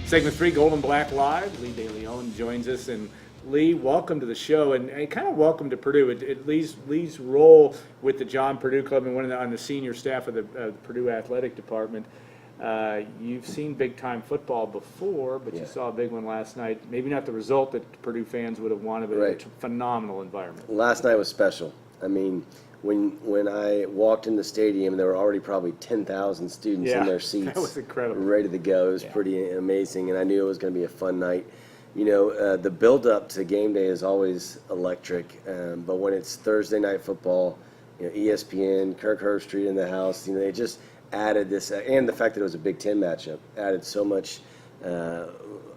Segment 3, Gold and Black Live. Lee DeLeon joins us. And Lee, welcome to the show, and kind of welcome to Purdue. Lee's role with the Purdue Club and on the senior staff of the Purdue Athletic Department. You've seen big-time football before, but you saw a big one last night. Maybe not the result that Purdue fans would have wanted, but it's a phenomenal environment. Last night was special. I mean, when I walked in the stadium, there were already probably 10,000 students in their seats. That was incredible. Ready to go. It was pretty amazing, and I knew it was going to be a fun night. You know, the build-up to game day is always electric, but when it's Thursday night football, you know, ESPN, Kirk Herbstreit in the house, you know, they just added this, and the fact that it was a Big Ten matchup added so much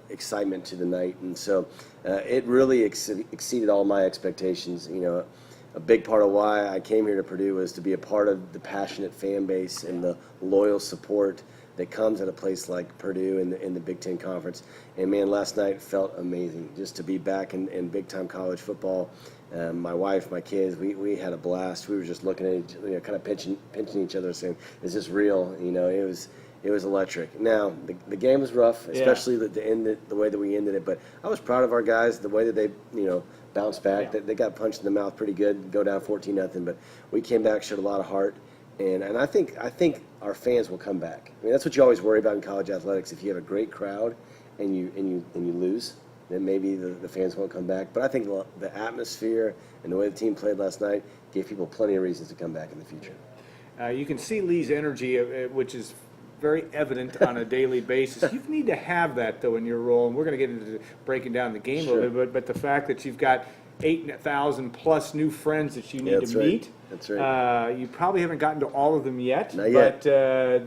excitement to the night, and so it really exceeded all my expectations. You know, a big part of why I came here to Purdue was to be a part of the passionate fan base and the loyal support that comes at a place like Purdue in the Big Ten Conference. And man, last night felt amazing just to be back in big-time college football. My wife, my kids, we had a blast. We were just looking at each, you know, kind of pinching each other, saying, "Is this real?" You know, it was electric. Now the game was rough, especially the way that we ended it. But I was proud of our guys, the way that they, you know, bounced back. They got punched in the mouth pretty good, go down 14-0, but we came back, showed a lot of heart, and I think our fans will come back. I mean, that's what you always worry about in college athletics. If you have a great crowd and you lose, then maybe the fans won't come back. But I think the atmosphere and the way the team played last night gave people plenty of reasons to come back in the future. You can see Lee's energy, which is very evident on a daily basis. You need to have that, though, in your role, and we're going to get into breaking down the game a little bit, but the fact that you've got 8,000 plus new friends that you need to meet. That's right. You probably haven't gotten to all of them yet. Not yet. But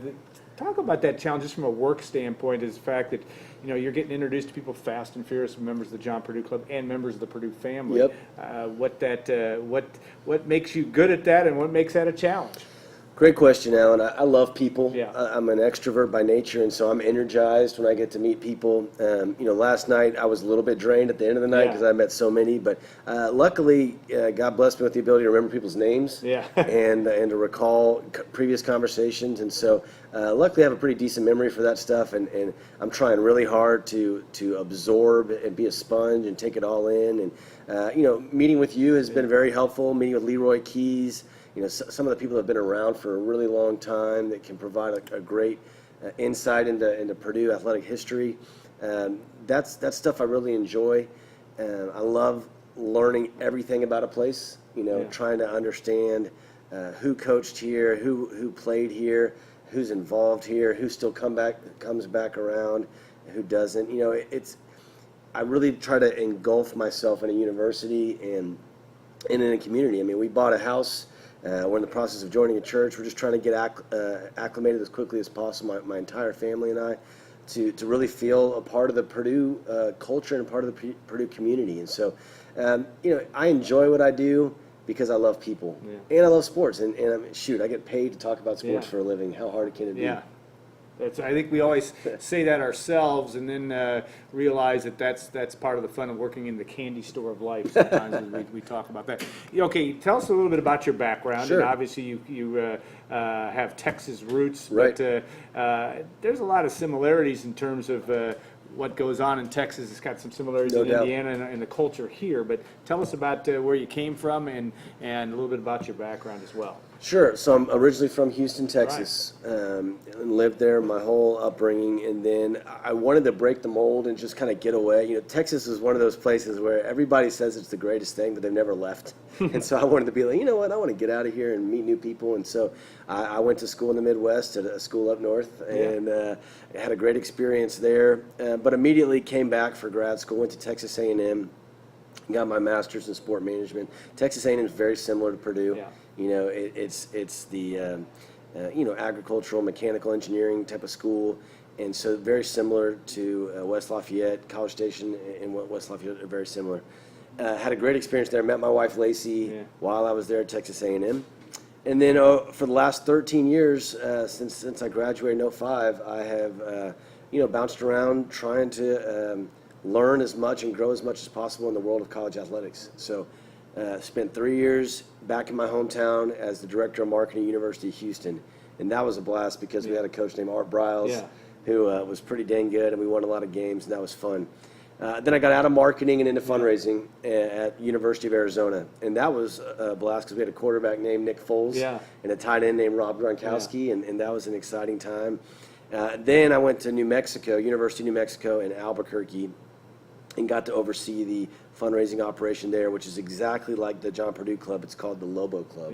talk about that challenge just from a work standpoint, is the fact that, you know, you're getting introduced to people fast and furious, members of the Purdue Club and members of the Purdue family. What makes you good at that, and what makes that a challenge? Great question, Alan. I love people. Yeah. I'm an extrovert by nature, and so I'm energized when I get to meet people. You know, last night I was a little bit drained at the end of the night because I met so many, but luckily God blessed me with the ability to remember people's names and to recall previous conversations, and so luckily I have a pretty decent memory for that stuff, and I'm trying really hard to absorb and be a sponge and take it all in. And you know, meeting with you has been very helpful. Meeting with Leroy Keys. You know, some of the people that have been around for a really long time that can provide a great insight into Purdue athletic history. That's stuff I really enjoy. I love learning everything about a place. You know, trying to understand who coached here, who played here, who's involved here, who still comes back around, who doesn't. You know, I really try to engulf myself in a university and in a community. I mean, we bought a house. We're in the process of joining a church. We're just trying to get acclimated as quickly as possible, my entire family and I, to really feel a part of the Purdue culture and part of the Purdue community. And so, you know, I enjoy what I do because I love people and I love sports. And shoot, I get paid to talk about sports for a living. How hard can it be? Yeah. I think we always say that ourselves, and then realize that that's part of the fun of working in the candy store of life. Sometimes we talk about that. Okay, tell us a little bit about your background. Sure. And obviously you have Texas roots, right. But there's a lot of similarities in terms of what goes on in Texas. It's got some similarities in Indiana and the culture here. But tell us about where you came from and a little bit about your background as well. Sure. So I'm originally from Houston, Texas, and lived there my whole upbringing. And then I wanted to break the mold and just kind of get away. You know, Texas is one of those places where everybody says it's the greatest thing, but they've never left. And so I wanted to be like, you know what, I want to get out of here and meet new people. And so I went to school in the Midwest at a school up north and had a great experience there. But immediately came back for grad school, went to Texas A&M, got my master's in sport management. Texas A&M is very similar to Purdue. Yeah. You know, it's the you know, agricultural, mechanical engineering type of school, and so very similar to West Lafayette. College Station and West Lafayette are very similar. Had a great experience there. Met my wife Lacey while I was there at Texas A&M, and then for the last 13 years since I graduated in 2005, I have you know, bounced around trying to learn as much and grow as much as possible in the world of college athletics. So. Spent 3 years back in my hometown as the director of marketing at University of Houston, and that was a blast because we had a coach named Art Briles who was pretty dang good, and we won a lot of games, and that was fun. Then I got out of marketing and into fundraising at University of Arizona, and that was a blast because we had a quarterback named Nick Foles and a tight end named Rob Gronkowski, and that was an exciting time. Then I went to New Mexico, University of New Mexico in Albuquerque, and got to oversee the fundraising operation there, which is exactly like the John Purdue Club. It's called the Lobo Club.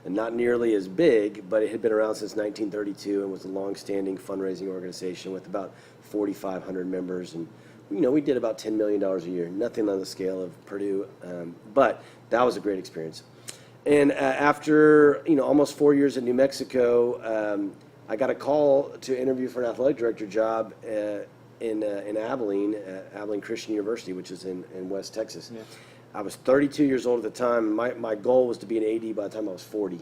And not nearly as big, but it had been around since 1932 and was a long-standing fundraising organization with about 4,500 members. And, we did about $10 million a year, nothing on the scale of Purdue, but that was a great experience. And after, almost 4 years in New Mexico, I got a call to interview for an athletic director job in Abilene, Abilene Christian University, which is in West Texas. I was 32 years old at the time. My goal was to be an AD by the time I was 40.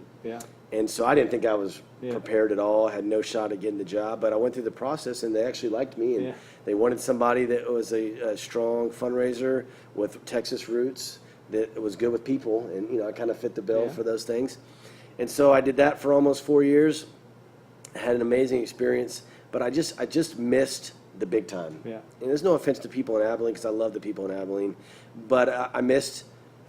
And so I didn't think I was prepared at all. I had no shot at getting the job, but I went through the process, and they actually liked me, and they wanted somebody that was a strong fundraiser with Texas roots, that was good with people, and I kind of fit the bill for those things. And so I did that for almost 4 years. I had an amazing experience, but I just missed the big time. And there's no offense to people in Abilene, because I love the people in Abilene, but I missed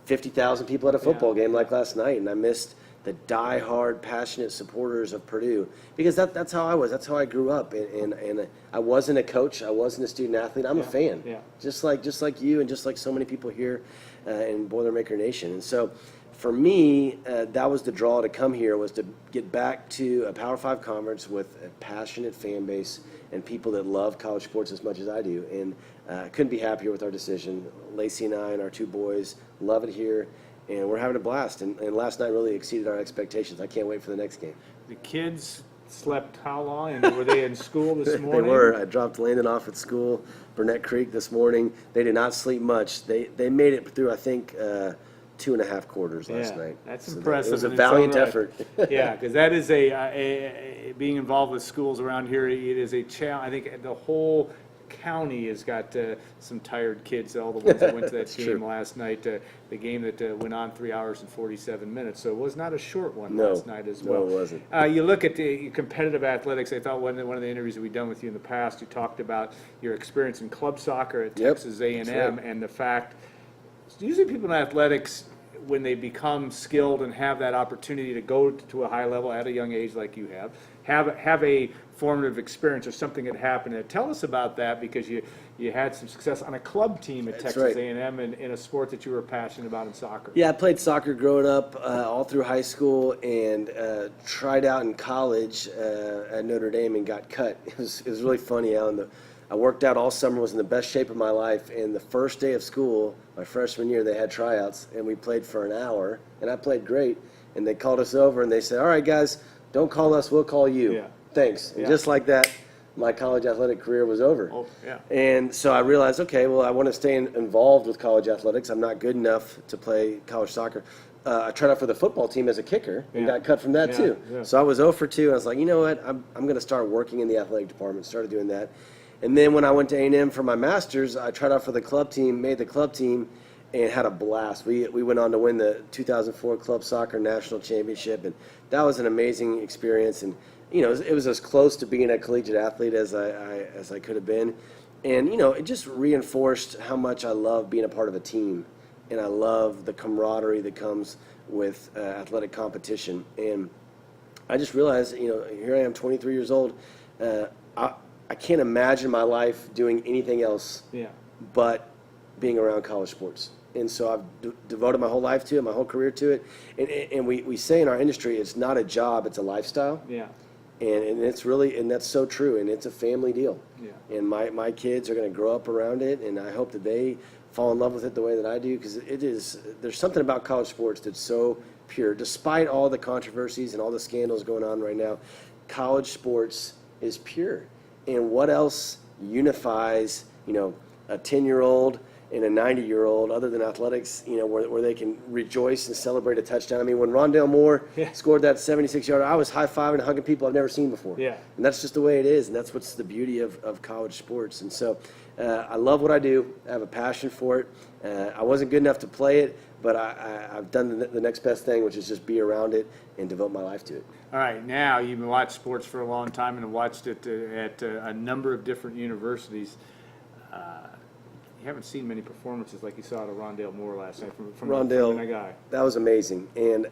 50,000 people at a football game like last night, and I missed the die-hard, passionate supporters of Purdue, because that's how I was. That's how I grew up, and I wasn't a coach. I wasn't a student athlete. I'm a fan, just like you, and just like so many people here in Boilermaker Nation. And so, for me, that was the draw to come here, was to get back to a Power 5 conference with a passionate fan base and people that love college sports as much as I do. And I couldn't be happier with our decision. Lacey and I and our two boys love it here, and we're having a blast. And last night really exceeded our expectations. I can't wait for the next game. The kids slept how long? And were they in school this morning? They were. I dropped Landon off at school, Burnett Creek, this morning. They did not sleep much. They made it through, I think, 2.5 quarters last night. That's impressive. It was a valiant effort. Because that is being involved with schools around here. It is a challenge. I think the whole county has got some tired kids. All the ones that went to that game last night. The game that went on 3 hours and 47 minutes. So it was not a short one last night as well. No, it wasn't. You look at the competitive athletics. I thought one of the interviews that we've done with you in the past, you talked about your experience in club soccer at Texas A&M, and the fact. Usually people in athletics, when they become skilled and have that opportunity to go to a high level at a young age like you have a formative experience or something that happened. Tell us about that, because you had some success on a club team at Texas A&M in a sport that you were passionate about in soccer. Yeah, I played soccer growing up all through high school, and tried out in college at Notre Dame and got cut. It was really funny, Alan. I worked out all summer, was in the best shape of my life, and the first day of school, my freshman year, they had tryouts, and we played for an hour, and I played great, and they called us over, and they said, all right, guys, don't call us, we'll call you. Thanks. And just like that, my college athletic career was over. And so I realized, okay, well, I want to stay involved with college athletics. I'm not good enough to play college soccer. I tried out for the football team as a kicker and got cut from that too. So I was 0 for 2, and I was like, you know what, I'm going to start working in the athletic department, started doing that. And then when I went to A&M for my master's, I tried out for the club team, made the club team, and had a blast. We went on to win the 2004 Club Soccer National Championship, and that was an amazing experience. And it was as close to being a collegiate athlete as I could have been. And it just reinforced how much I love being a part of a team, and I love the camaraderie that comes with athletic competition. And I just realized, here I am, 23 years old. I can't imagine my life doing anything else but being around college sports. And so I've devoted my whole life to it, my whole career to it. And we say in our industry, it's not a job, it's a lifestyle. And it's really, and that's so true, and it's a family deal. And my kids are going to grow up around it, and I hope that they fall in love with it the way that I do, because there's something about college sports that's so pure. Despite all the controversies and all the scandals going on right now, college sports is pure. And what else unifies, a 10-year-old and a 90-year-old other than athletics, where they can rejoice and celebrate a touchdown? I mean, when Rondale Moore scored that 76-yarder, I was high-fiving and hugging people I've never seen before. And that's just the way it is, and that's what's the beauty of college sports. And so I love what I do. I have a passion for it. I wasn't good enough to play it, but I've done the next best thing, which is just be around it and devote my life to it. All right, now you've been watching sports for a long time and have watched it at a number of different universities. You haven't seen many performances like you saw at Rondale Moore last night from a guy. That was amazing. And,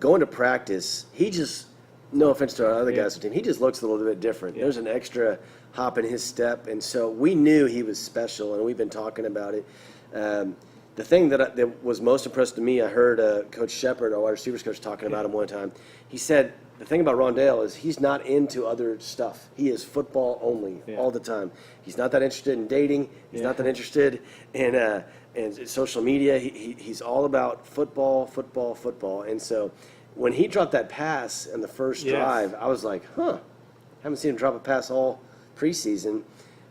going to practice, he just, no offense to our other guys on the team, he just looks a little bit different. Yeah. There's an extra hop in his step, and so we knew he was special, and we've been talking about it. The thing that was most impressive to me, I heard Coach Shepard, our wide receivers coach, talking about him one time. He said, the thing about Rondale is he's not into other stuff. He is football only all the time. He's not that interested in dating. He's not that interested in social media. He's all about football. And so when he dropped that pass in the first drive, I was like, haven't seen him drop a pass all preseason.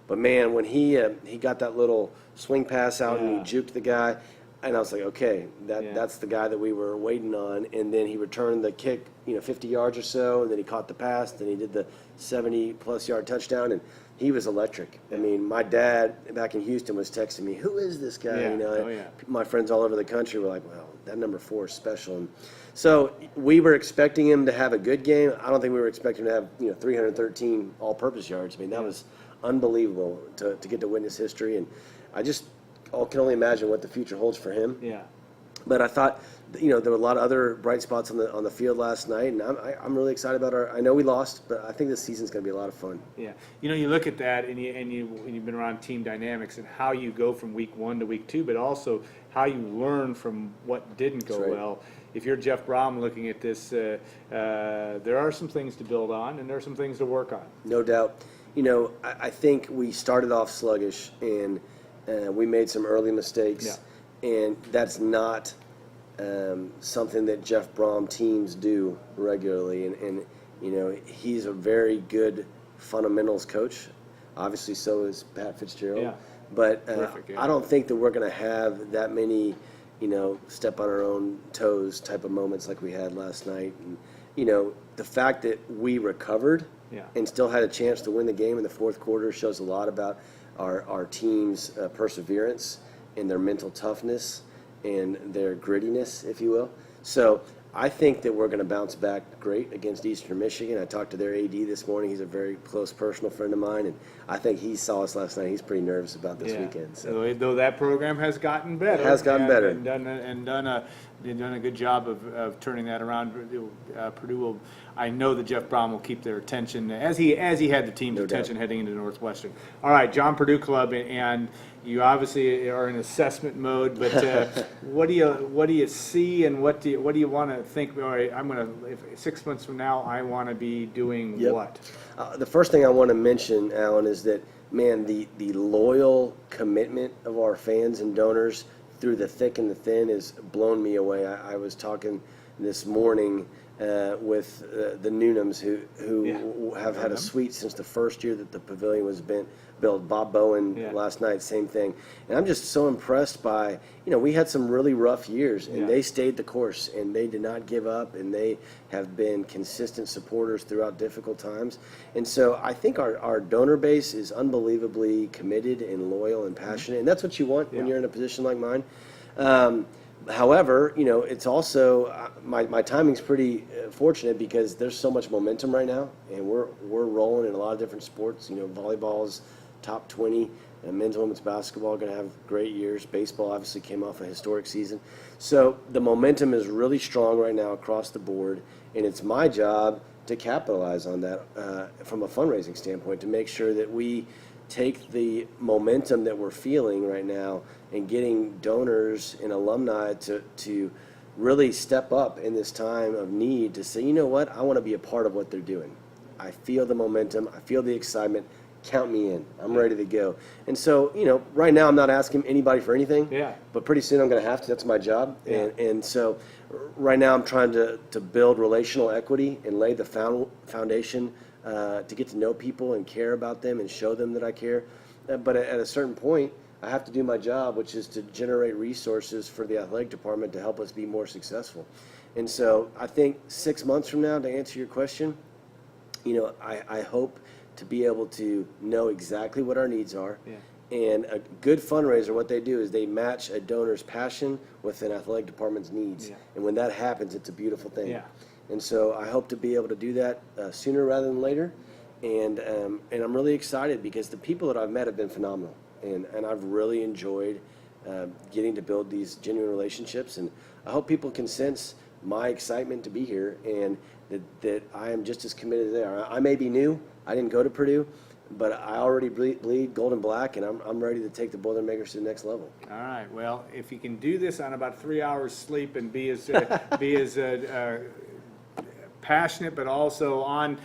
But, man, when he got that little swing pass out and he juked the guy, and I was like, okay, that's the guy that we were waiting on. And then he returned the kick, 50 yards or so, and then he caught the pass, then he did the 70-plus yard touchdown, and he was electric. I mean, my dad back in Houston was texting me, who is this guy? My friends all over the country were like, well, that number 4 is special. And so we were expecting him to have a good game. I don't think we were expecting him to have 313 all-purpose yards. I mean, that was unbelievable to get to witness history, and I just can only imagine what the future holds for him. Yeah. But I thought, there were a lot of other bright spots on the field last night, and I'm really excited about I know we lost, but I think this season's going to be a lot of fun. Yeah. You look at that, and you've been around team dynamics and how you go from week 1 to week 2, but also how you learn from what didn't go well. If you're Jeff Brom looking at this, there are some things to build on, and there are some things to work on. No doubt. I think we started off sluggish, and we made some early mistakes, and that's not something that Jeff Brom teams do regularly. And he's a very good fundamentals coach. Obviously, so is Pat Fitzgerald. Yeah. But I don't think that we're going to have that many, step on our own toes type of moments like we had last night. And, the fact that we recovered and still had a chance to win the game in the fourth quarter shows a lot about our team's perseverance and their mental toughness and their grittiness, if you will. So I think that we're going to bounce back great against Eastern Michigan. I talked to their AD this morning. He's a very close personal friend of mine, and I think he saw us last night. He's pretty nervous about this weekend. So. Though that program has gotten better. It has gotten better. And done a good job of turning that around. Purdue will. I know that Jeff Brom will keep their attention as he had the team's attention heading into Northwestern. All right, John Purdue Club, and you obviously are in assessment mode. But what do you see, and what do you want to think? All right, if 6 months from now I want to be doing what? The first thing I want to mention, Alan, is that the loyal commitment of our fans and donors through the thick and the thin has blown me away. I was talking this morning with the Noonums, who have had a suite since the first year that the pavilion was built. Bob Bowen last night, same thing. And I'm just so impressed by, we had some really rough years, and they stayed the course, and they did not give up, and they have been consistent supporters throughout difficult times. And so I think our donor base is unbelievably committed and loyal and passionate, and that's what you want when you're in a position like mine. However, it's also my timing's pretty fortunate because there's so much momentum right now, and we're rolling in a lot of different sports. Volleyball's top 20, and men's and women's basketball are going to have great years. Baseball obviously came off a historic season. So the momentum is really strong right now across the board, and it's my job to capitalize on that from a fundraising standpoint, to make sure that we take the momentum that we're feeling right now and getting donors and alumni to really step up in this time of need to say, you know what, I want to be a part of what they're doing. I feel the momentum. I feel the excitement. Count me in. I'm ready to go. And so, right now I'm not asking anybody for anything, but pretty soon I'm going to have to. That's my job. Yeah. And so right now I'm trying to build relational equity and lay the foundation to get to know people and care about them and show them that I care. But at a certain point, I have to do my job, which is to generate resources for the athletic department to help us be more successful. And so I think 6 months from now, to answer your question, I hope to be able to know exactly what our needs are And a good fundraiser, what they do is they match a donor's passion with an athletic department's needs. Yeah. And when that happens, it's a beautiful thing. Yeah. And so I hope to be able to do that sooner rather than later. And I'm really excited because the people that I've met have been phenomenal. And I've really enjoyed getting to build these genuine relationships. And I hope people can sense my excitement to be here and that I am just as committed as they are. I may be new. I didn't go to Purdue. But I already bleed gold and black, and I'm ready to take the Boilermakers to the next level. All right. Well, if you can do this on about 3 hours sleep and be as passionate, but also on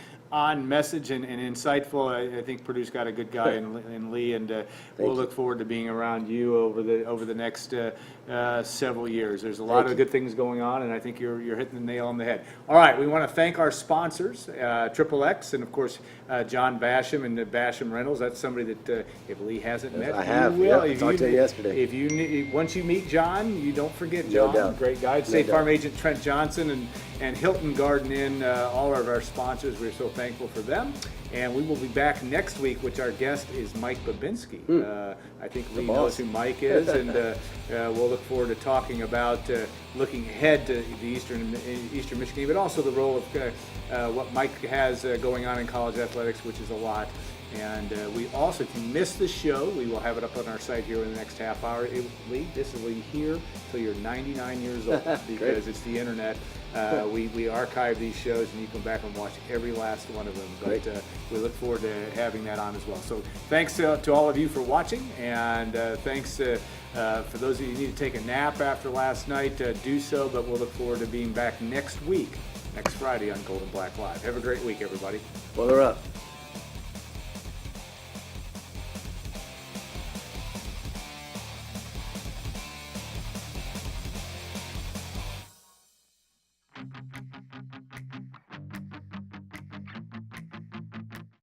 message and insightful, I think Purdue's got a good guy in Lee, and we'll look forward to being around you over the next several years. There's a lot of good things going on, and I think you're hitting the nail on the head. All right, we want to thank our sponsors, Triple X, and of course John Basham and Basham Rentals. That's somebody that if Lee hasn't met, I have. you will. Yep, I talked to him yesterday. If you once you meet John, you don't forget John. No doubt. Great guy. No State doubt. Farm agent Trent Johnson and Hilton Garden Inn, all of our sponsors. We're so thankful for them. And we will be back next week, which our guest is Mike Babinski. I think Lee knows who Mike is, and we'll look forward to talking about looking ahead to the Eastern Michigan, but also the role of what Mike has going on in college athletics, which is a lot. And we also, if you missed the show, we will have it up on our site here in the next half hour. Lee, this will be here till you're 99 years old because it's the internet. We archive these shows, and you can go back and watch every last one of them. But we look forward to having that on as well. So thanks to all of you for watching, and thanks for those of you who need to take a nap after last night, do so. But we'll look forward to being back next week, next Friday on Gold and Black Live. Have a great week, everybody. Boiler up.